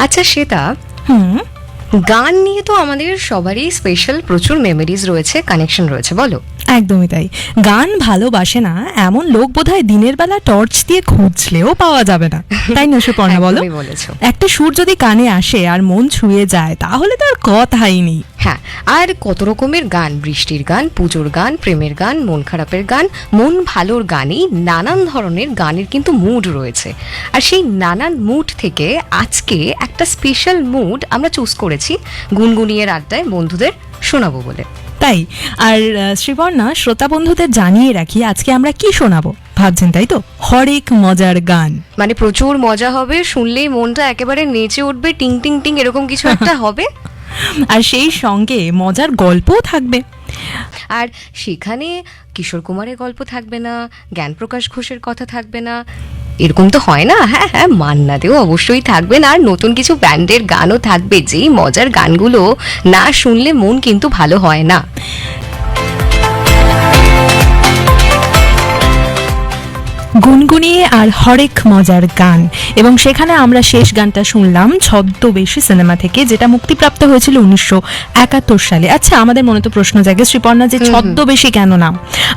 আচ্ছা শ্বেতা, হুম, গান নিয়ে তো আমাদের সবারই স্পেশাল প্রচুর মেমোরিজ রয়েছে, কানেকশন রয়েছে, বলো। একদমই তাই। গান ভালোবাসে না এমন লোক বোধহয় দিনের বেলা টর্চ দিয়ে খুঁজলেও পাওয়া যাবে না, তাই না সুপর্ণা বলো? একদমই বলেছো। একটা সুর যদি কানে আসে আর মন ছুঁয়ে যায় তাহলে তো আর কথাই নেই। হ্যাঁ, আর কত রকমের গান, বৃষ্টির গান, পুজোর গান, প্রেমের গান, মন খারাপের গান, মন ভালোর গানই নানান ধরনের গানের কিন্তু মুড রয়েছে। আর সেই নানান মুড থেকে আজকে একটা স্পেশাল মুড আমরা চুজ করেছি গুনগুনিয়ে আড্ডায় বন্ধুদের শোনাবো বলে। তাই আর শ্রীবর্ণা, শ্রোতা বন্ধুদের জানিয়ে রাখি আজকে আমরা কি শোনাবো ভাবছেন, তাই তো? হরেক মজার গান। মানে প্রচুর মজা হবে, শুনলেই মনটা একেবারে নেচে উঠবে, টিং টিং টিং এরকম কিছু একটা হবে। আর সেই সঙ্গে মজার গল্পও থাকবে। আর সেখানে কিশোর কুমারের গল্প থাকবে না, জ্ঞানপ্রকাশ ঘোষের কথা থাকবে না, এরকম তো হয় না। হ্যাঁ হ্যাঁ, মান্না দেও অবশ্যই থাকবেন, আর নতুন কিছু ব্যান্ডের গানও থাকবে, যেই মজার গানগুলো না শুনলে মন কিন্তু ভালো হয় না। গুনগুনিয়ে আর হরেক মজার গান, এবং সেখানে আমরা শেষ গানটা শুনলাম ছদ্মবেশী সিনেমা থেকে, যেটা মুক্তিপ্রাপ্ত হয়েছিল 1971 সালে। আচ্ছা, আমাদের মনে তো প্রশ্ন জাগে শ্রীপর্ণা, যে ছদ্মবেশী কেন নাম?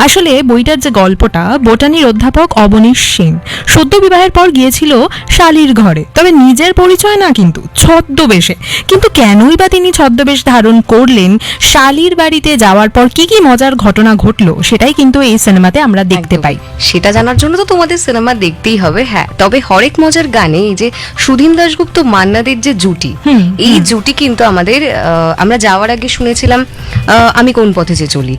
আসলে বইটার যে গল্পটা, বোটানির অধ্যাপক অবনীশ সেন সদ্য বিবাহের পর গিয়েছিল শালীর ঘরে, তবে নিজের পরিচয় না, কিন্তু ছদ্মবেশে। কিন্তু কেনই বা তিনি ছদ্মবেশ ধারণ করলেন, শালীর বাড়িতে যাওয়ার পর কি কি মজার ঘটনা ঘটলো, সেটাই কিন্তু এই সিনেমাতে আমরা দেখতে পাই। সেটা জানার জন্য তো তোমাদের সিনেমা দেখতেই হবে। হ্যাঁ, তবে হরেক মজার গানে এই যে সুধীন দাশগুপ্ত মান্নাদের যে জুটি, এই জুটি কিন্তু আমাদের আমরা যাওয়ার আগে শুনেছিলাম আমি কোন পথে যে চলি।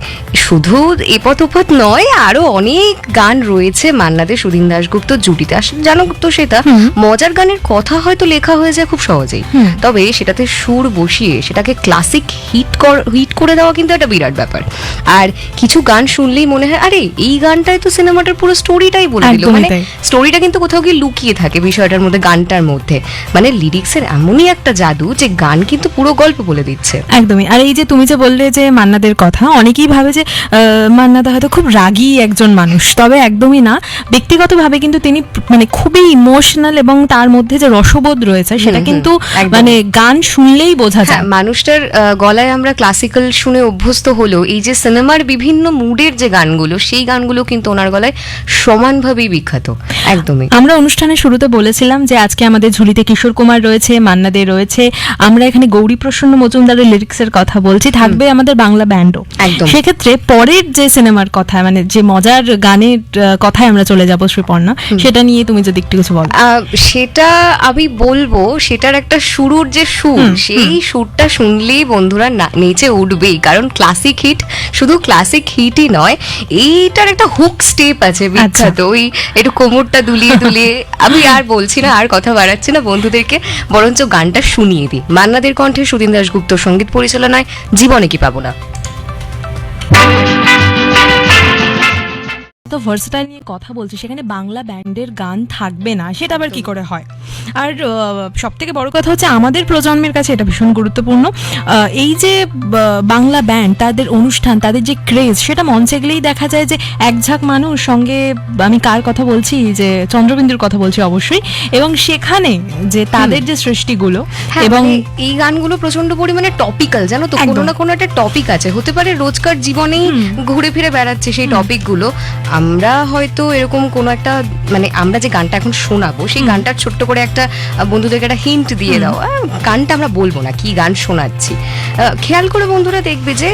শুধু এপথ ওপথ নয়, আরো অনেক গান রয়েছে মান্নাদের সুধীন দাশগুপ্ত জুটিতে। আসলে জানো তো সেটা, মজার গানের কথা হয়তো লেখা হয়ে যায় খুব সহজেই, তবে সেটাতে সুর বসিয়ে সেটাকে ক্লাসিক হিট করে দেওয়া কিন্তু একটা বিরাট ব্যাপার। আর কিছু গান শুনলেই মনে হয় আরে এই গানটাই তো সিনেমাটার পুরো স্টোরিটাই বলে দিল। মানে স্টোরিটা কিন্তু কোথাও গিয়ে লুকিয়ে থাকে বিষয়টার মধ্যে, গানটার মধ্যে। মানে লিরিক্সের এমনই একটা জাদু যে গান কিন্তু পুরো গল্প বলে দিচ্ছে। একদমই। আর এই যে তুমি যে বললে যে মান্নাদের কথা, অনেকেই ভাবে যে মান্নাদা হয়তো খুব রাগী একজন মানুষ, তবে একদমই না। ব্যক্তিগতভাবে কিন্তু তিনি মানে খুবই ইমোশনাল, এবং তার মধ্যে যে রসবোধ রয়েছে সেটা কিন্তু মানে গান শুনলেই বোঝা যায়। মানুষটার গলায় আমরা ক্লাসিক্যাল শুনে অভ্যস্ত হলো, এই যে সিনেমার বিভিন্ন মুডের যে গানগুলো, সেই গানগুলো কিন্তু ওনার গলায় সমানভাবেই বিখ্যাত। একদমই। আমরা অনুষ্ঠানের শুরুতে বলেছিলাম যে আজকে আমাদের ঝুলিতে কিশোর কুমার রয়েছে, মান্না দে রয়েছে, আমরা এখানে গৌরী প্রসন্ন মজুমদারের লিরিক্সের কথা বলছি, থাকবে আমাদের বাংলা ব্যান্ডও। সেক্ষেত্রে পরের যে সিনেমার কথা, মানে যে মজার গানের কথায় আমরা চলে যাবো শ্রীপর্ণা, সেটা নিয়ে তুমি যদি একটু কিছু বলো। সেটা আমি বলবো, সেটার একটা শুরুর যে সুর, সেই সুরটা শুনলেই বন্ধুরা নেচে উঠবেই, কারণ ক্লাসিক হিট শুধু ক্লাসিক হিটই নয়, এইটার একটা হুক স্টেপ আছে বিখ্যাত, ওই একটু কোমরটা দুলিয়ে দুলিয়ে। আমি আর বলছি না, আর কথা বাড়াচ্ছি না, বন্ধুদেরকে বরঞ্চ গানটা শুনিয়ে দিই। মান্নাদের কণ্ঠে সুধীন দাশগুপ্ত সঙ্গীত পরিচালনায় জীবনে কি পাবো না। তো ভার্সেটাইল নিয়ে কথা বলছি, সেখানে বাংলা ব্যান্ডের গান থাকবে না, সেটা আবার কি করে হয়? আর সব থেকে বড় কথা হচ্ছে আমাদের প্রজন্মের কাছে এটা ভীষণ গুরুত্বপূর্ণ। এই যে বাংলা ব্যান্ড, তাদের অনুষ্ঠান, তাদের যে ক্রেজ, সেটা মঞ্চে গেলেই দেখা যায় যে এক ঝাঁক মানুষ সঙ্গে, আমি কার কথা বলছি, যে চন্দ্রবিন্দুর কথা বলছি অবশ্যই, এবং সেখানে যে তাদের যে সৃষ্টিগুলো, এবং এই গানগুলো প্রচন্ড পরিমাণে টপিক্যাল, জানো তো, কোনো না কোনো একটা টপিক আছে, হতে পারে রোজকার জীবনেই ঘুরে ফিরে বেড়াচ্ছে সেই টপিকগুলো। আমরা হয়তো এরকম কোনো একটা, মানে আমরা যে গানটা এখন শোনাবো, সেই গানটার ছোট্ট করে একটা বন্ধুদেরকে একটা হিন্ট দিয়ে দাও। গানটা আমরা বলবো না কি গান শোনাচ্ছি, খেয়াল করে বন্ধুরা দেখবে যে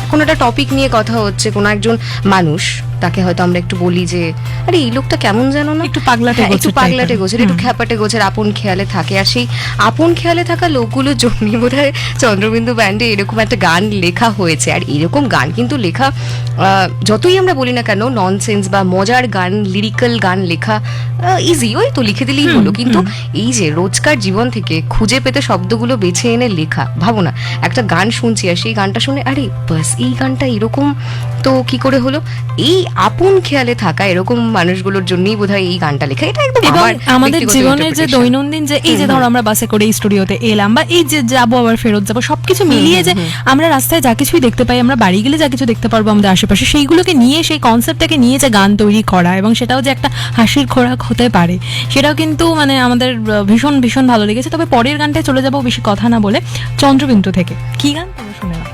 কোনো একটা টপিক নিয়ে কথা হচ্ছে, কোনো একজন মানুষ, তাকে হয়তো আমরা একটু বলি যে আরে এই লোকটা কেমন জানো না, একটু পাগলাটে গোছের, একটু খ্যাপাটে গোছের, আপন খেয়ালে থাকে। আর সেই আপন খেয়ালে থাকা লোকগুলোর জন্যই বোধহয় চন্দ্রবিন্দু ব্যান্ডে এরকম একটা গান লেখা হয়েছে। আর এরকম গান কিন্তু লেখা, যতই আমরা বলি না কেন ননসেন্স বা মজার গান, লিরিক্যাল গান লেখা ইজি, ওই তো লিখে দিলেই হলো। কিন্তু এই যে রোজকার জীবন থেকে খুঁজে পেতে শব্দগুলো বেছে এনে লেখা, ভাবো না একটা গান শুনছি আর সেই গানটা শুনে আরে বাস এই গানটা এরকম তো কি করে হলো? এই আপন খেয়ালে থাকা এরকম মানুষগুলোর জন্যই বোধহয় এই গানটা লেখা। এটা একদম এবং আমার আমাদের ব্যক্তিগত জীবনের যে interpretation। দৈনন্দিন যে এই যে ধরো আমরা বাসে করে এই স্টুডিওতে এলাম, বা এই যে যাবো আবার ফেরত যাবো, সবকিছু মিলিয়ে যে আমরা রাস্তায় যা কিছুই দেখতে পাই, আমরা বাড়ি গেলে যা কিছু দেখতে পারবো আমাদের আশেপাশে, সেইগুলোকে নিয়ে, সেই কনসেপ্টটাকে নিয়ে যে গান তৈরি করা, এবং সেটাও যে একটা হাসির খোরাক হতে পারে, সেটাও কিন্তু মানে আমাদের ভীষণ ভীষণ ভালো লেগেছে। তবে পরের গানটায় চলে যাবো বেশি কথা না বলে, চন্দ্রবিন্দু থেকে। কি গান তোমরা শুনে নাও।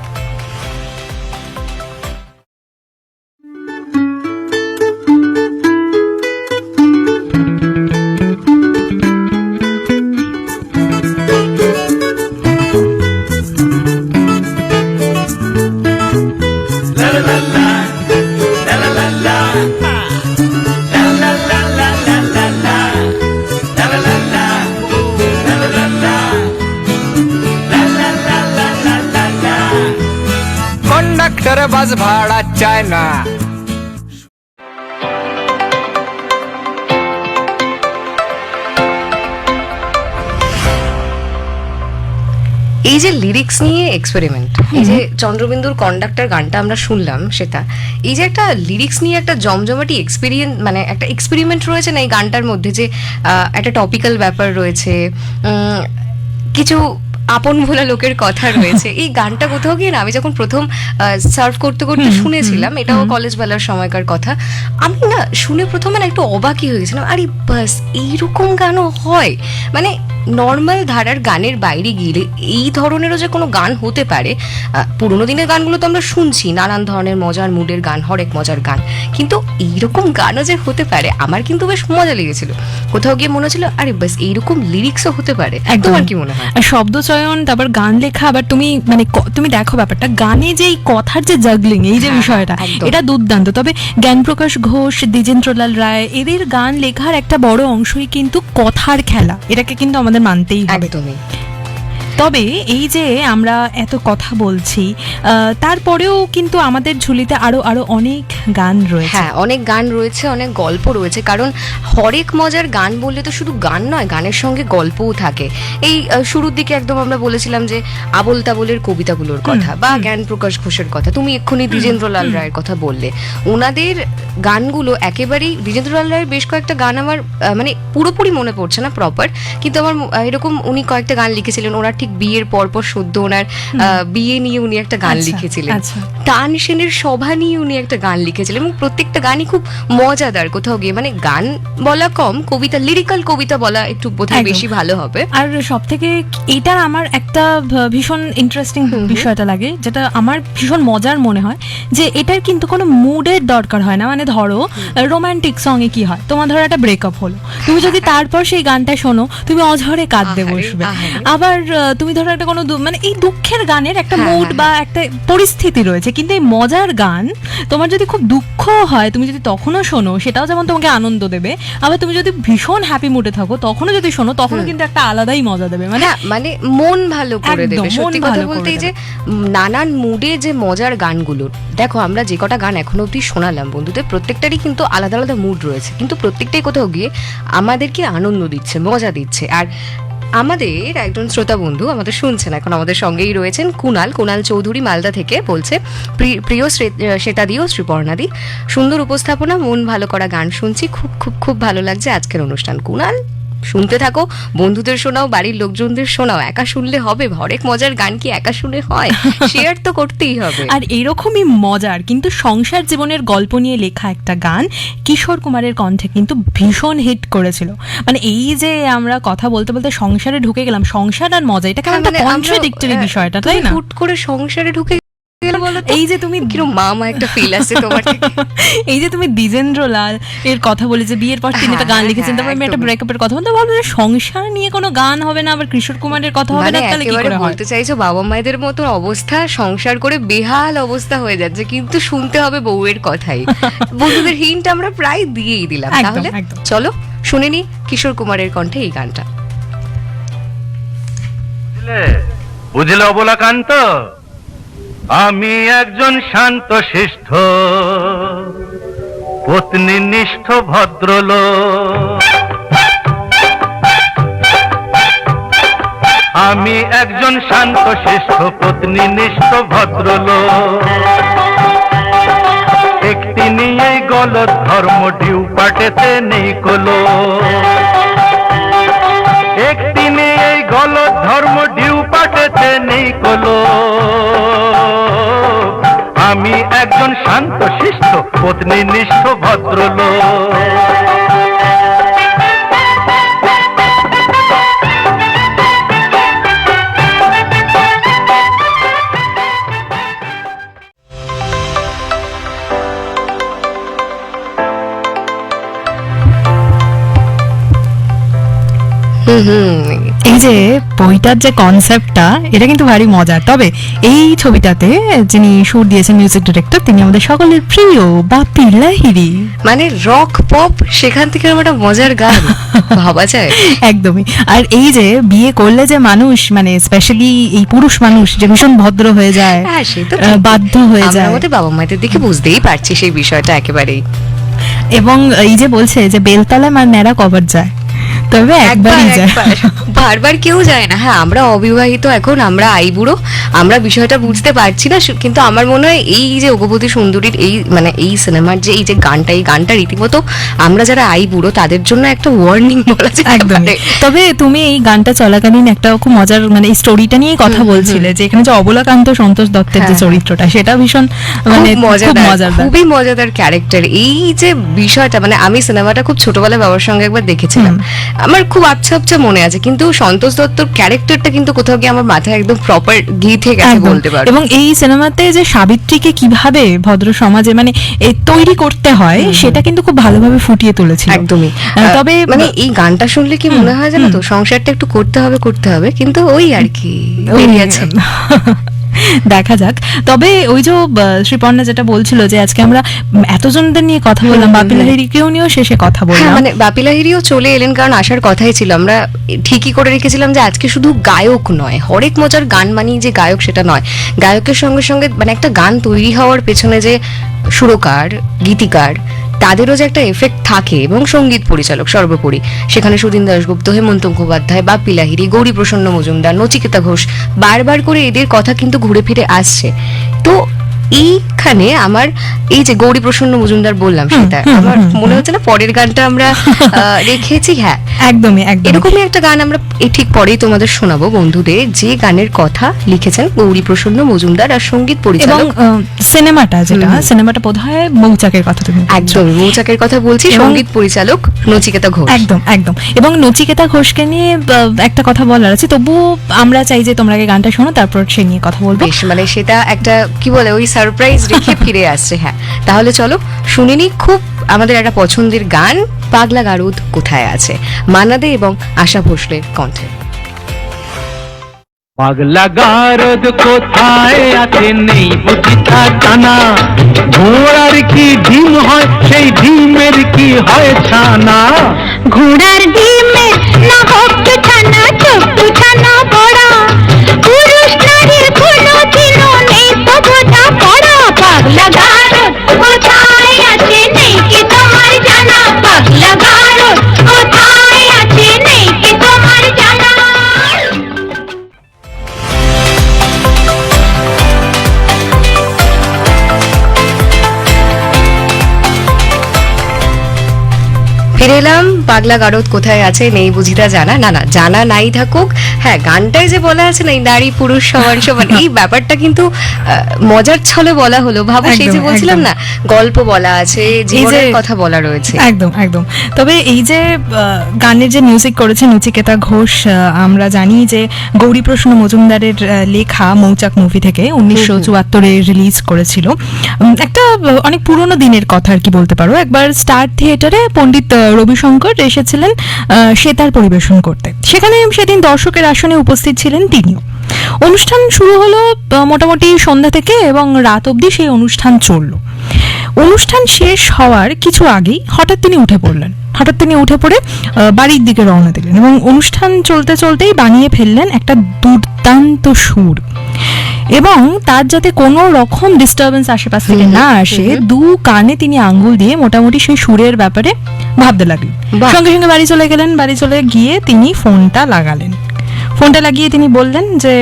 कंडक्टर बस भाड़ा चाय ना। এই যে লিরিক্স নিয়ে এক্সপেরিমেন্ট, এই যে চন্দ্রবিন্দুর কন্ডাক্টর গানটা আমরা শুনলাম, সেটা এই যে একটা লিরিক্স নিয়ে একটা জমজমাটি এক্সপেরিয়েন্স, মানে একটা এক্সপেরিমেন্ট রয়েছে না এই গানটার মধ্যে, যে একটা টপিক্যাল ব্যাপার রয়েছে, কিছু আপন ভোলা লোকের কথা রয়েছে। এই গানটা কোথাও গিয়ে না, আমি যখন প্রথম সার্ভ করতে করতে শুনেছিলাম, এটাও কলেজ বেলার সময়কার কথা, আমি না শুনে প্রথমে না একটু অবাকই হয়ে গেছিলাম। আরে বাস, এইরকম গানও হয়? মানে নর্মাল ধারার গানের বাইরে গিয়ে এই ধরনেরও যে কোনো গান হতে পারে। পুরোনো দিনের গানগুলো তো আমরা শুনছি, নানান ধরনের মজার মুডের গান, হরেক মজার গান, কিন্তু এইরকম গানও যে হতে পারে, আমার কিন্তু বেশ মজা লেগেছিল। কোথাও গিয়ে মনে হচ্ছিল আরে বাস, এইরকম লিরিক্সও হতে পারে। তোমার কি মনে হয়? আর শব্দ চয়ন, তারপর গান লেখা, আবার তুমি মানে তুমি দেখো ব্যাপারটা, গানে যে এই কথার যে জাগলিং, এই যে বিষয়টা, এটা দুর্দান্ত। তবে জ্ঞানপ্রকাশ ঘোষ, দ্বিজেন্দ্রলাল রায়, এদের গান লেখার একটা বড় অংশই কিন্তু কথার খেলা, এটাকে কিন্তু আমাদের মানতেই হবে। একদমই। তবে এই যে আমরা এত কথা বলছি, তারপরেও কিন্তু আমাদের ঝুলিতে আরো আরো অনেক গান রয়েছে। হ্যাঁ, অনেক গান রয়েছে, অনেক গল্প রয়েছে। কারণ হরেক মজার গান বললে তো শুধু গান নয়, গানের সঙ্গে গল্পও থাকে। এই শুরুর দিকে একদম আমরা বলেছিলাম যে আবোল তাবোলের কবিতাগুলোর কথা, বা জ্ঞানপ্রকাশ ঘোষের কথা, তুমি এক্ষুনি দ্বিজেন্দ্রলাল রায়ের কথা বললে। ওনাদের গানগুলো একেবারেই, দ্বিজেন্দ্রলাল রায়ের বেশ কয়েকটা গান আমার মানে পুরোপুরি মনে পড়ছে না প্রপার, কিন্তু আমার এরকম উনি কয়েকটা গান লিখেছিলেন। ওনার ঠিক বিয়ের পরপর সদ্য ওনার বিয়ে নিয়ে উনি একটা গান লিখেছিলেন। টান সেনের সভা নিয়ে উনি একটা গান লিখেছিলেন, এবং প্রত্যেকটা গানই খুব মজাদার। কোথাও গিয়ে মানে গান বলা কম, কবিতা, লিরিক্যাল কবিতা বলা একটু বোধহয় বেশি ভালো হবে। আর সব থেকে এটা আমার একটা ভীষণ ইন্টারেস্টিং বিষয়টা লাগে, যেটা আমার ভীষণ মজার মনে হয়, যে এটার কিন্তু কোনো মুডের দরকার হয় না। মানে ধরো রোমান্টিক সং এ কি হয়, তোমার ধরো একটা ব্রেকআপ হলো, তুমি যদি তারপর সেই গানটা শোনো, তুমি অঝরে কাঁদতে বসবে। আবার তুমি ধরো একটা কোনো মানে এই দুঃখের গানের একটা মুড বা একটা পরিস্থিতি রয়েছে, কিন্তু এই মজার গান তোমার যদি খুব দুঃখ হয়, তুমি যদি তখনও শোনো, সেটাও যেমন তোমাকে আনন্দ দেবে। আবার তুমি যদি ভীষণ হ্যাপি মুডে থাকো, তখনও যদি শোনো, তখনও কিন্তু একটা আলাদাই মজা দেবে। মানে মানে মন ভালো করে দেবে। সত্যি কথা বলতে এই যে নানান মুডে যে মজার গানগুলো, দেখো আমরা যে কটা গান এখনো অব্দি শোনালাম বন্ধুদের, প্রত্যেকটারই কিন্তু আলাদা আলাদা মুড রয়েছে, কিন্তু প্রত্যেকটাই কোথাও গিয়ে আমাদেরকে আনন্দ দিচ্ছে, মজা দিচ্ছে। আর আমাদের একজন শ্রোতা বন্ধু আমাদের শুনছেন, এখন আমাদের সঙ্গেই রয়েছেন কুণাল চৌধুরী, মালদা থেকে বলছে, প্রিয় শ্বেতাদি ও শ্রীপর্ণাদি, সুন্দর উপস্থাপনা, মন ভালো করা গান শুনছি, খুব খুব খুব ভালো লাগছে আজকের অনুষ্ঠান। কুণাল, শুনতে থাকো, বন্ধুদের শোনাও, বাড়ির লোকজনদের শোনাও, একা শুনলে হবে? হরেক মজার গান কি একা শুনে হয়? শেয়ার তো করতেই হবে। আর এরকমই মজার কিন্তু সংসার জীবনের গল্প নিয়ে লেখা একটা গান কিশোর কুমারের কণ্ঠে কিন্তু ভীষণ হিট করেছিল। মানে এই যে আমরা কথা বলতে বলতে সংসারে ঢুকে গেলাম, সংসার আর মজা, এটা কেমন একটা কন্ট্রাডিক্টরি বিষয়টা, তাই না? হুট করে সংসারে ঢুকে এই যে তুমি মামা একটা ফিল আসছে তোমার থেকে। এই যে তুমি দ্বিজেন্দ্রলাল এর কথা বলে যে বিয়ের পর তিনি একটা গান লিখেছেন, তারপর আমি একটা ব্রেকআপের কথা বলতে ভাবলাম সংসার নিয়ে কোনো গান হবে না, আবার কিশোর কুমারের কথা হবে না, তাহলে কি করে হয়? বলতে চাইছো বাবা মায়েদের মতো অবস্থা, সংসার করে বেহাল অবস্থা হয়ে যাচ্ছে, কিন্তু শুনতে হবে বউয়ের কথাই। বন্ধুদের হিন্ট আমরা প্রায় দিয়েই দিলাম। তাহলে চলো শুনে নি কিশোর কুমারের কণ্ঠে এই গানটা। বুঝলে অবলাকান্ত, আমি একজন শান্ত শিষ্ট পত্নীনিষ্ঠ ভদ্রলোক, আমি একজন শান্ত শিষ্ট পত্নীনিষ্ঠ ভদ্রলোক, গলদ ধর্ম ঢিউ পাটেতে নেই কলো একদিনে এই গলদ ধর্ম ঢিউ পাটেতে নেই কলো আমি একজন শান্ত শিষ্ট পত্নী নিষ্ঠ ভদ্রলোক এই যে বইটার যে কনসেপ্টটা এটা কিন্তু ভারী মজার। তবে এই ছবিটাতে যিনি সুর দিয়েছেন মিউজিক ডিরেক্টর, তিনি আমাদের সকলের প্রিয় বাপি লাহিড়ী। মানে রক পপ, সেখান থেকে এরকম একটা মজার গান ভাবা যায়। একদমই। আর এই যে বিয়ে করলে যে মানুষ, মানে স্পেশালি এই পুরুষ মানুষ যে ভীষণ ভদ্র হয়ে যায়, হ্যাঁ সে তো বাধ্য হয়ে যায়। আমাদের বাবা মায়েদের দিকে বুঝতেই পারছি সেই বিষয়টা একেবারেই। এবং এই যে বলছে যে বেলতলা মার ন্যাড়া কভার যায়, তবে একবারই যায়, বারবার কেউ যায় না। হ্যাঁ আমরা অবিবাহিত, এখন আমরা আইবুড়ো, আমরা বিষয়টা বুঝতে পারছি না, কিন্তু আমার মনে হয় এই যে ওগবতী সুন্দরীর এই মানে এই সিনেমার যে এই যে গানটা, এই গানটা রীতিমতো আমরা যারা আইবুড়ো তাদের জন্য একটা ওয়ার্নিং বলা যায়। একদমই। তবে তুমি এই গানটা চলাকালীন একটা খুব মজার মানে এই স্টোরিটা নিয়ে কথা বলছিলে, যে এখানে যে অবলাকান্ত সন্তোষ দত্তের যে চরিত্রটা, সেটা ভীষণ মানে খুব মজার, খুবই মজাদার ক্যারেক্টার। এই যে বিষয়টা, মানে আমি সিনেমাটা খুব ছোটবেলায় বাবার সঙ্গে একবার দেখেছিলাম, আমার খুব আবছা আবছা মনে আছে, কিন্তু সন্তোষ দত্তর ক্যারেক্টারটা কিন্তু কোথাও গিয়ে আমার মাথায় একদম প্রপার গেঁথে গেছে বলতে পারো। এবং এই সিনেমাতে যে সাবিত্রীকে কিভাবে ভদ্র সমাজে মানে তৈরি করতে হয় সেটা কিন্তু খুব ভালোভাবে ফুটিয়ে তুলেছিল। একদমই। তবে মানে এই গানটা শুনলে কি মনে হয় জানো তো, সংসারটা একটু করতে হবে, কিন্তু ওই আর কি বেরিয়েছে। দেখা যাক। তবে ওই যে শ্রীপর্ণা যেটা বলছিল যে আজকে আমরা এতজনদের নিয়ে কথা বললাম, বাপি লাহিড়ীকেও নিয়েও শেষে কথা বললাম। মানে বাপি লাহিড়ীও চলে এলেন, কারণ আসার কথাই ছিল। আমরা ঠিকই করে রেখেছিলাম যে আজকে শুধু গায়ক নয়, হরেক মজার গান মানি যে গায়ক সেটা নয়, গায়কের সঙ্গে সঙ্গে মানে একটা গান তৈরি হওয়ার পেছনে যে সুরকার, গীতিকার, তাদেরও যে একটা এফেক্ট থাকে, এবং সঙ্গীত পরিচালক সর্বোপরি, সেখানে সুদিন দাশগুপ্ত, হেমন্ত মুখোপাধ্যায়, বাপি লাহিড়ী, গৌরী প্রসন্ন মজুমদার, নচিকেতা ঘোষ, বারবার করে এদের কথা কিন্তু ঘুরে ফিরে আসছে। তো এইখানে আমার এই যে গৌরী প্রসন্ন মজুমদার বললাম, সেটা আমার মনে হচ্ছে না পরের গানটা আমরা রেখেছি। হ্যাঁ একদমই একদম এরকমই একটা গান আমরা ঠিক পরেই তোমাদের শোনাবো বন্ধুদের, যে গানের কথা লিখেছেন গৌরী প্রসন্ন মজুমদার আর সঙ্গীত পরিচালক। সিনেমাটা যেটা সিনেমাটা বোধহয় মৌচাকের কথা তুমি একদম মৌচাকের কথা বলছি, সঙ্গীত পরিচালক নচিকেতা ঘোষ। একদম একদম। এবং নচিকেতা ঘোষকে নিয়ে একটা কথা বলার আছে, তবুও আমরা চাই যে তোমরা আগে গানটা শোনো, তারপর সে নিয়ে কথা বলবো। বেশ, মানে সেটা একটা কি বলে ওই সারপ্রাইজ রেখে ফিরে আসছে। হ্যাঁ তাহলে চলো শুনিনি খুব আমাদের একটা পছন্দের গান, পাগলা গারুদ কোথায় আছে, মান্না দে এবং আশা ভোসলের কণ্ঠে। পাগলা গারদ কোথায় আছে নেই বুঝি তার জানা, ঘোড়ার কি ডিম হয় সেই ডিমের কি হয় ছানা, ঘোড়ার ডিমে না হোক ছানা, ছোট্ট ছানা বড়া, পুরুষ নারীর কোনো দিনও নেই তো বোঝা পড়া। পাগলা গারদ কোথায় আছে নেই কি তোমার জানা, পাগলা গারদ কোথায় আছে নেই কি তোমার জানা। ফিরে এলাম, পাগলা গারদ কোথায় আছে নেই বুঝিতা জানা। না না, জানা নাই থাকুক, হ্যাঁ গানটাই যে বলা আছে না নারী পুরুষ সমান সমান, এই ব্যাপারটা কিন্তু মজার ছলে বলা হলো। ভাবো সেই যে বলছিলাম না, গল্প বলা আছে, জীবনের কথা বলা রয়েছে। একদম একদম। তবে এই যে গানের যে মিউজিক করেছে নচিকেতা ঘোষ, আমরা জানি যে গৌরী প্রসন্ন মজুমদারের লেখা মৌচাক মুভি থেকে 1974-এ রিলিজ করেছিল। একটা অনেক পুরোনো দিনের কথা আর কি বলতে পারো। একবার স্টার থিয়েটারে পণ্ডিত রবিশঙ্কর এসেছিলেন সেতার পরিবেশন করতে, সেখানে সেদিন দর্শকের আসনে উপস্থিত ছিলেন তিনিও। অনুষ্ঠান শুরু হলো মোটামুটি সন্ধ্যা থেকে এবং রাত অবধি সেই অনুষ্ঠান চলল। অনুষ্ঠান শেষ হওয়ার কিছু আগেই হঠাৎ তিনি উঠে পড়লেন। উঠে পড়ে বাড়ির দিকে রওনা দিলেন এবং অনুষ্ঠান চলতে চলতেই বানিয়ে ফেললেন একটা দুর্দান্ত সুর, এবং তার যাতে কোনো রকম ডিস্টারবেন্স আশেপাশ থেকে না আসে, দু কানে তিনি আঙ্গুল দিয়ে মোটামুটি সেই সুরের ব্যাপারে ভাবতে লাগলেন। সঙ্গে সঙ্গে বাড়ি চলে গেলেন। বাড়ি চলে গিয়ে তিনি ফোনটা লাগালেন। ফোনটা লাগিয়ে তিনি বললেন যে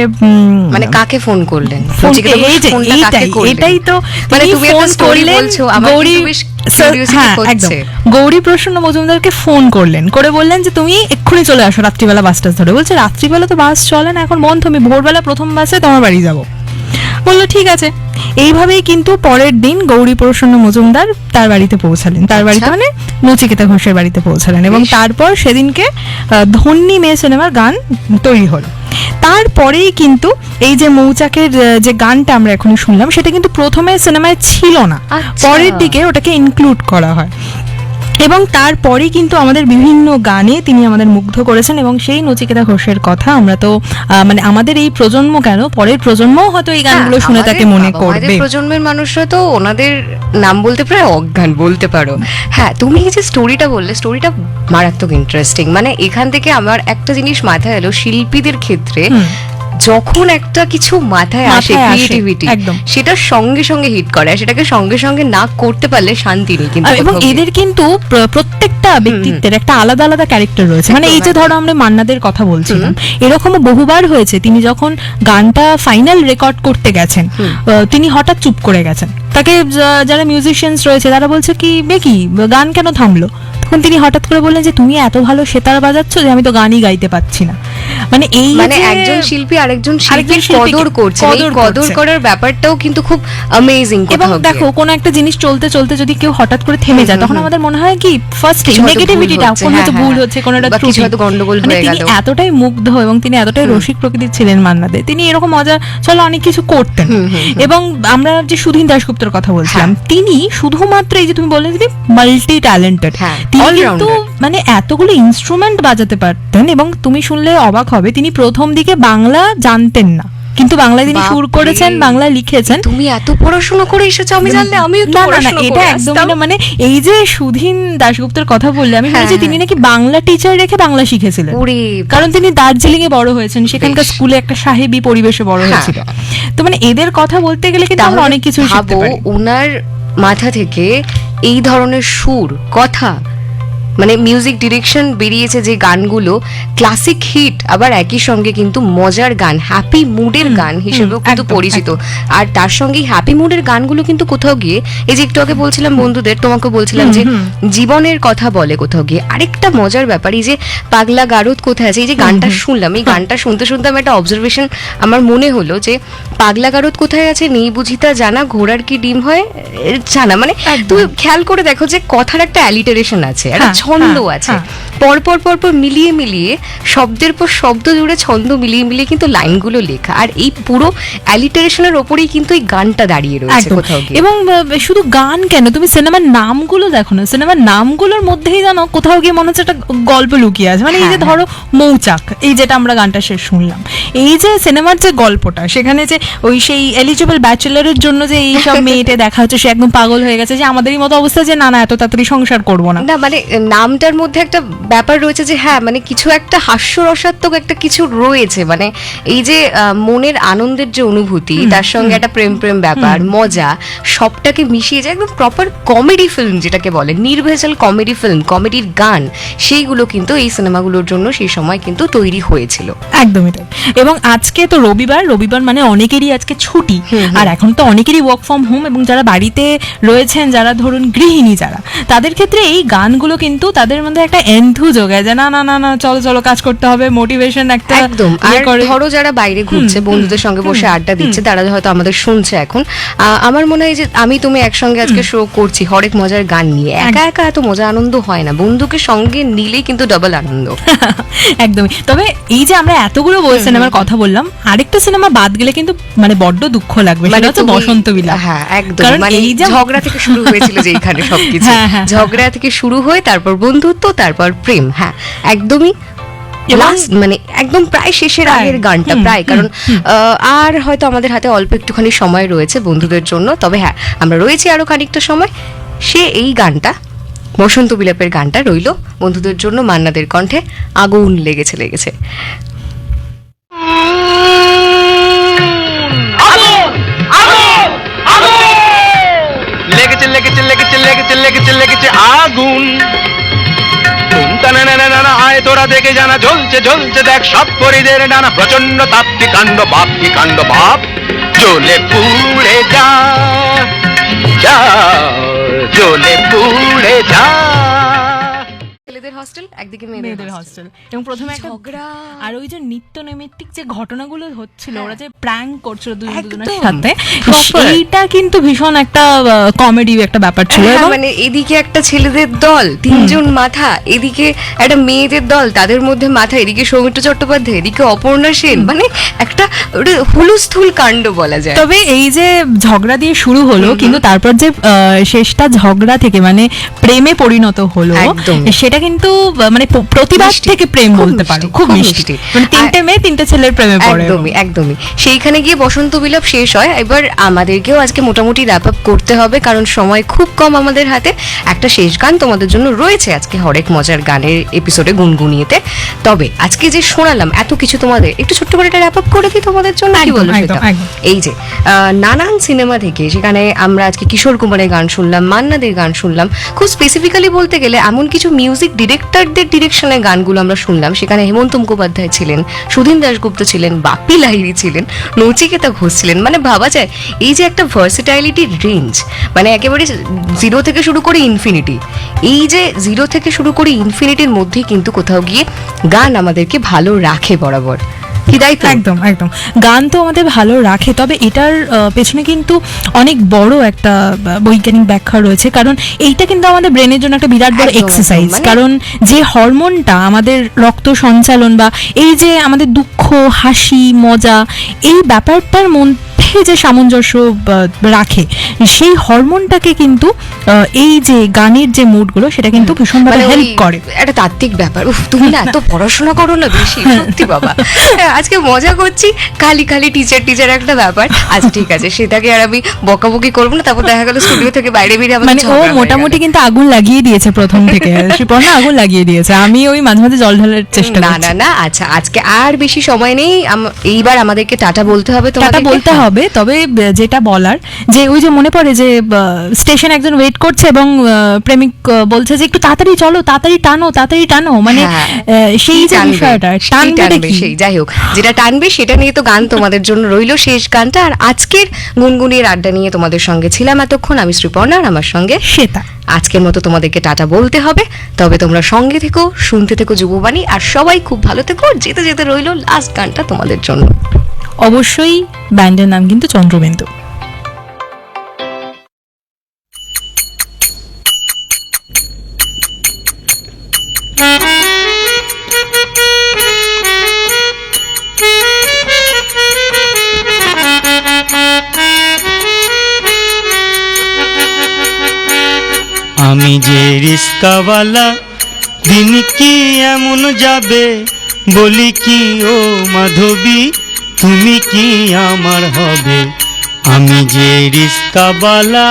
মানে কাকে ফোন করলেন? ফোনকে এই যে ফোনটা কাকে এইটাই করলেন? এটাই তো মানে তিনি তুমি একটা ফোন story করলেন বলছো, আমার গৌরী কিন্তু বেশ curiosity হ্যাঁ একদম হচ্ছে। গৌরী প্রসন্ন মজুমদারকে ফোন করলেন, করে বললেন যে তুমি এক্ষুনি চলে আসো রাত্রিবেলা বাসটা ধরে। বলছে রাত্রিবেলা তো বাস চলে না, এখন বন্ধ, আমি ভোরবেলা প্রথম বাসে তোমার বাড়ি যাব। বললো ঠিক আছে। এইভাবেই কিন্তু পরের দিন গৌরী প্রসন্ন মজুমদার তার বাড়িতে পৌঁছালেন, তার বাড়িতে মানে নচিকেতা ঘোষের বাড়িতে পৌঁছালেন, এবং বেশ। তারপর সেদিনকে ধন্যী মেয়ে সিনেমার গান তৈরি হলো। তারপরেই কিন্তু এই যে মৌচাকের যে গানটা আমরা এখনই শুনলাম, সেটা কিন্তু প্রথমে সিনেমায় ছিল না, আচ্ছা। পরের দিকে ওটাকে ইনক্লুড করা হয়, এবং তারপরেই কিন্তু আমাদের বিভিন্ন গানে তিনি আমাদের মুগ্ধ করেছেন। এবং সেই নচিকেতা ঘোষের কথা আমরা তো মানে আমাদের এই প্রজন্ম কেন, পরের প্রজন্মও হয়তো এই গানগুলো হ্যাঁ, শুনে আমাদের তাকে মনে বাবা করবে। মায়েদের প্রজন্মের মানুষরা তো ওনাদের নাম বলতে প্রায় অজ্ঞান বলতে পারো। হ্যাঁ, তুমি এই যে স্টোরিটা বললে, স্টোরিটা মারাত্মক ইন্টারেস্টিং। মানে এখান থেকে আমার একটা জিনিস মাথায় এলো, শিল্পীদের ক্ষেত্রে যখন একটা কিছু মাথায় আসে, মাথায় আসে, ক্রিয়েটিভিটি, একদম। সেটা সঙ্গে সঙ্গে হিট করে, আর সেটাকে সঙ্গে সঙ্গে না করতে পারলে শান্তি নেই কিন্তু এবং কোথাও গিয়ে। এদের কিন্তু প্রত্যেকটা ব্যক্তিত্বের একটা আলাদা আলাদা ক্যারেক্টার রয়েছে। মানে এই যে একদম, ধরো আমরা মান্নাদের কথা বলছিলাম, এরকমও বহুবার হয়েছে তিনি যখন গানটা ফাইনাল রেকর্ড করতে গেছেন, তিনি হঠাৎ চুপ করে গেছেন। তাকে যারা মিউজিশিয়ানস রয়েছে তারা বলছে কি কি গান কেন থামলো, তখন তিনি হঠাৎ করে বললেন যে তুমি এত ভালো সেতার বাজাচ্ছ যে আমি তো গানই গাইতে পাচ্ছি না। মানে এই মানে যে একজন শিল্পী আরেকজন শিল্পীর শিল্পীকে কদর করছে, এই কদর কদর করছে। করার ব্যাপারটাও কিন্তু খুব অ্যামেজিং। এবং দেখো কোনো একটা জিনিস চলতে চলতে যদি কেউ হঠাৎ করে থেমে যায়, তখন আমাদের মনে হয় কি ফার্স্ট কিছু হয়তো নেগেটিভিটিটা, ভুল হচ্ছে, কোনো হয়তো হ্যাঁ, ভুল হ্যাঁ। হচ্ছে, কোনো একটা বা কিছু ত্রুটি, হয়তো গন্ডগোল মানে হয়ে তিনি গেল। এতটাই মুগ্ধ এবং তিনি এতটাই রসিক প্রকৃতির ছিলেন মান্নাদে, তিনি এরকম মজা চলো অনেক কিছু করতেন। এবং আমরা যে সুধীন দাশগুপ্তর কথা বলছিলাম, তিনি শুধুমাত্র এই যে তুমি বললে তিনি মাল্টি ট্যালেন্টেড, হ্যাঁ, তিনি কিন্তু all-rounder। মানে এতগুলো ইনস্ট্রুমেন্ট বাজাতে পারতেন। এবং তুমি শুনলে অবাক হবে, তিনি প্রথম দিকে বাংলা জানতেন না, কিন্তু বাংলায় তিনি সুর বাপরে। করেছেন, বাংলা লিখেছেন। তুমি এত পড়াশোনা করে এসেছো, আমি জানলে আমি একটু না না না, পড়াশোনা এটা করে একদমই আসতাম। না। মানে এই যে সুধীন দাশগুপ্তের কথা বললে, আমি হ্যাঁ, শুনেছি তিনি নাকি বাংলা টিচার রেখে বাংলা শিখেছিলেন, ওরে কারণ তিনি দার্জিলিং এ বড় হয়েছেন, সেখানকার বেশ। স্কুলে একটা সাহেবী পরিবেশে বড় হ্যাঁ। হয়েছিল। তো মানে এদের কথা বলতে গেলে কিন্তু আমরা তাহলে অনেক কিছু শিখতে ভাবো, পারি। ওনার মাথা থেকে এই ধরনের সুর, কথা, মানে মিউজিক ডিরেকশন বেরিয়েছে যে গানগুলো ক্লাসিক হিট, আবার একই সঙ্গে কিন্তু মজার গান, হ্যাপি মুডের গান হিসেবেও কিন্তু একদম, পরিচিত। আর তার সঙ্গে হ্যাপি মুডের গানগুলো কিন্তু কোথাও গিয়ে, এই যে একটু আগে বলছিলাম বন্ধুদের, তোমাকে বলছিলাম যে জীবনের কথা বলে কোথাও গিয়ে। আরেকটা মজার ব্যাপার, এই যে পাগলা গারদ কোথায় আছে, এই যে গানটা শুনলাম, এই গানটা শুনতে শুনতে আমার একটা অবজারভেশন আমার মনে হলো যে পাগলা গারদ কোথায় আছে, নেই বুঝিতা জানা, ঘোড়ার কি ডিম হয় জানা। মানে তুমি খেয়াল করে দেখো যে কথার একটা অ্যালিটারেশন আছে, একটা হ্যাঁ, ছন্দ হ্যাঁ, আছে, হ্যাঁ। পরপর পরপর মিলিয়ে মিলিয়ে শব্দের পর শব্দ জুড়ে ছন্দ মিলিয়ে মিলিয়ে কিন্তু লাইনগুলো লেখা, আর এই পুরো অ্যালিটারেশনের ওপরেই কিন্তু এই গানটা দাঁড়িয়ে রয়েছে একদম। কোথাও গিয়ে। এবং শুধু গান কেন, তুমি সিনেমার নামগুলো দেখো না, সিনেমার নামগুলোর মধ্যেই জানো কোথাও গিয়ে মনে হচ্ছে একটা গল্প লুকিয়ে আছে। মানে এই যে হ্যাঁ, ধরো মৌচাক, এই যেটা আমরা গানটা শেষ শুনলাম, এই যে সিনেমার যে গল্পটা, সেখানে যে ওই সেই এলিজিবল ব্যাচেলারের জন্য যে এই সব মেয়েটে দেখা হচ্ছে, সে একদম পাগল হয়ে গেছে, যে আমাদেরই মতো অবস্থা, যে না না এত তাড়াতাড়ি সংসার করবো না। না মানে নামটার মধ্যে একটা ব্যাপার রয়েছে যে হ্যাঁ, মানে কিছু একটা হাস্যরসাত্মক একটা কিছু রয়েছে। মানে এই যে মনের আনন্দের যে অনুভূতি, তার সঙ্গে একটা প্রেম প্রেম ব্যাপার, মজা, সবটাকে মিশিয়ে যায় একদম প্রপার কমেডি ফিল্ম যেটাকে বলে, নির্ভেজাল কমেডি ফিল্ম, কমেডির গান, সেইগুলো কিন্তু এই সিনেমাগুলোর জন্য সেই সময় কিন্তু তৈরি হয়েছিল। একদমই তাই। এবং আজকে তো রবিবার, রবিবার মানে অনেকেরই আজকে ছুটি, আর এখন তো অনেকেরই ওয়ার্ক ফ্রম হোম, এবং যারা বাড়িতে রয়েছেন, যারা ধরুন গৃহিণী, যারা, তাদের ক্ষেত্রে এই গানগুলো কিন্তু তাদের মধ্যে একটা এন্থু যোগায়, যে না না না না চলো চলো কাজ করতে হবে, মোটিভেশন একটা একদম। আর ধরো যারা বাইরে ঘুরছে, বন্ধুদের সঙ্গে বসে আড্ডা দিচ্ছে, তারা হয়তো আমাদের শুনছে এখন। আমার মনে হয় যে আমি তুমি একসঙ্গে আজকে শো করছি হরেক মজার গান নিয়ে, একা একা এত মজা আনন্দ হয় না, বন্ধুকে সঙ্গে নিলেই কিন্তু ডাবল আনন্দ। একদমই। তবে এই যে আমরা এতগুলো সিনেমার কথা বললাম, আরেকটা সিনেমা বাদ গেলে কিন্তু মানে বড্ড দুঃখ লাগবে, সেটা হচ্ছে বসন্ত বিলাপ। হ্যাঁ একদম। কারণ মানে এই যে ঝগড়া থেকে শুরু হয়েছিল যে এখানে সবকিছু, হ্যাঁ, হ্যাঁ, ঝগড়া থেকে শুরু হয়ে তারপর বন্ধুত্ব, তারপর প্রেম। হ্যাঁ একদমই। Last, মানে একদম প্রায় শেষের আগের গানটা প্রায়, কারণ আর হয়তো আমাদের হাতে অল্প একটুখানি সময় রয়েছে বন্ধুদের জন্য। তবে হ্যাঁ, আমরা রয়েছি আরো খানিকটা সময়। সে এই গানটা, বসন্ত বিলাপের গানটা রইল বন্ধুদের জন্য মান্নাদের কণ্ঠে, আগুন লেগেছে লেগেছে। লেগেছে লেগেছে লেগেছে লেগেছে লেগেছে লেগেছে আগুন। টানা না না না আয় তোরা দেখে জানা ঝলছে ঝলছে দেখ সব পরিদের ডানা প্রচন্ড তাপ্তি কাণ্ড বাপটি কাণ্ড বাপ জ্বলে পুড়ে যা যা জ্বলে পুড়ে যা। ছেলেদের হস্টেল, একদিকে মেয়েদের মেয়েদের হস্টেল এবং প্রথমে একটা ঝগড়া। আর ওই যে নিত্য নৈমিত্তিক যে ঘটনাগুলো হচ্ছিল, ওরা যে প্র্যাঙ্ক করছিল দুজনের একদম, সাথে, proper। এইটা কিন্তু ভীষণ একটা কমেডি একটা ব্যাপার ছিল। হ্যাঁ, এবং মানে এদিকে একটা ছেলেদের দল, তিনজন মাথা, এদিকে একটা মেয়েদের দল, তাদের মধ্যে মাথা, এদিকে সৌমিত্র চট্টোপাধ্যায়, এদিকে অপর্ণা সেন, মানে একটা হুলুস্থুল কাণ্ড বলা যায়। তবে এই যে ঝগড়া দিয়ে শুরু হলো, কিন্তু তারপর যে শেষটা ঝগড়া থেকে মানে প্রেমে পরিণত হলো, একদম। সেটা কিন্তু মানে প্রতিবাদ মিষ্টি, থেকে প্রেম খুব বলতে পারো, মিষ্টি, খুব খুব মিষ্টি। মিষ্টি। মানে তিনটে মেয়ে তিনটে ছেলের প্রেমে পড়ে। একদমই একদমই সেইখানে গিয়ে বসন্ত বিলাপ শেষ হয়। এবার আমাদেরকেও আজকে মোটামুটি র্যাপ আপ করতে হবে, কারণ সময় খুব কম আমাদের হাতে। একটা শেষ গান তোমাদের জন্য রয়েছে আজকে হরেক মজার গানের এপিসোডে গুনগুনিয়েতে। তবে আজকে যে শোনালাম এত কিছু, তোমাদের একটু ছোট্ট করে একটা র্যাপ আপ করে দিই তোমাদের জন্য, কি বলো একদম, সেটা? একদম। এই যে নানান সিনেমা থেকে, সেখানে আমরা আজকে কিশোর কুমারের গান শুনলাম, মান্নাদের গান শুনলাম, খুব স্পেসিফিক্যালি বলতে গেলে এমন কিছু মিউজিক ডিরেক্টরদের ডিরেকশনের গানগুলো আমরা শুনলাম। সেখানে হেমন্ত মুখোপাধ্যায় ছিলেন, সুধীন দাশগুপ্ত ছিলেন, বাপ্পি লাহিড়ী ছিলেন, নচিকেতা ঘোষ ছিলেন। মানে ভাবা যায় এই যে একটা ভার্সিটাইলিটির রেঞ্জ, মানে একেবারে জিরো থেকে শুরু করে ইনফিনিটি, এই যে জিরো থেকে শুরু করে ইনফিনিটির মধ্যে কিন্তু কোথাও গিয়ে গান আমাদেরকে ভালো রাখে বরাবর, কি তাই তো? একদম একদম, গান তো আমাদের ভালো রাখে। তবে এটার পেছনে কিন্তু অনেক বড় একটা বৈজ্ঞানিক ব্যাখ্যা রয়েছে, কারণ এইটা কিন্তু আমাদের ব্রেনের জন্য একটা বিরাট বড় একদম, এক্সারসাইজ। মানে- কারণ যে হরমোনটা আমাদের রক্ত সঞ্চালন বা এই যে আমাদের দুঃখ, হাসি, মজা, এই ব্যাপারটার মধ্যে যে সামঞ্জস্য রাখে, সেই হরমোনটাকে কিন্তু এই যে গানের যে মুডগুলো, সেটা কিন্তু ভীষণভাবে মানে হেল্প ওই করে। একটা তাত্ত্বিক ব্যাপার। উফ, তুমি না এত পড়াশোনা করো না বেশি, সত্যি বাবা। আজকে মজা করছি, খালি খালি টিচার একটা ব্যাপার। আচ্ছা ঠিক আছে, সেটাকে আর আমি বকাবকি করবো না। তারপর দেখা গেল স্টুডিও থেকে বাইরে বেরিয়ে আমাদের মানে ও ঝগড়া হয়ে মোটামুটি গেল। কিন্তু আগুন লাগিয়ে দিয়েছে প্রথম থেকে, শ্রীপর্ণা আগুন লাগিয়ে দিয়েছে। আমি ওই মাঝে মাঝে জল ঢালার চেষ্টা না করছি। না না, আচ্ছা আজকে আর বেশি সময় নেই। এইবার আমাদেরকে টাটা বলতে হবে, টাটা তোমাদেরকে বলতে হবে। তবে যেটা বলার, যে ওই যে মনে পড়ে যে স্টেশন একজন ওয়েট করছে এবং প্রেমিক বলছে যে একটু তাড়াতাড়ি চলো, তাড়াতাড়ি টানো, মানে হ্যাঁ, সেই কি যে টানবে? বিষয়টা কি টানবেটা টানবে কি? সেই, যাই হোক, যেটা টানবে সেটা নিয়ে তো গান তোমাদের জন্য রইলো, শেষ গানটা। আর আজকের গুনগুনির আড্ডা নিয়ে তোমাদের সঙ্গে ছিলাম এতক্ষণ আমি শ্রীপর্ণা, আর আমার সঙ্গে সেটা আজকের মতো তোমাদেরকে টাটা বলতে হবে। তবে তোমরা সঙ্গে থেকো, শুনতে থেকো যুববাণী, আর সবাই খুব ভালো থেকো। যেতে যেতে রইলো লাস্ট গানটা তোমাদের জন্য। অবশ্যই ব্যান্ডের নাম কিন্তু চন্দ্রবিন্দু। আমি যে রিস্কাওয়ালা, দিন কি এমন যাবে, বলি কি ও মাধবী, তুমি কি আমার হবে, আমি যে রিস্কাওয়ালা।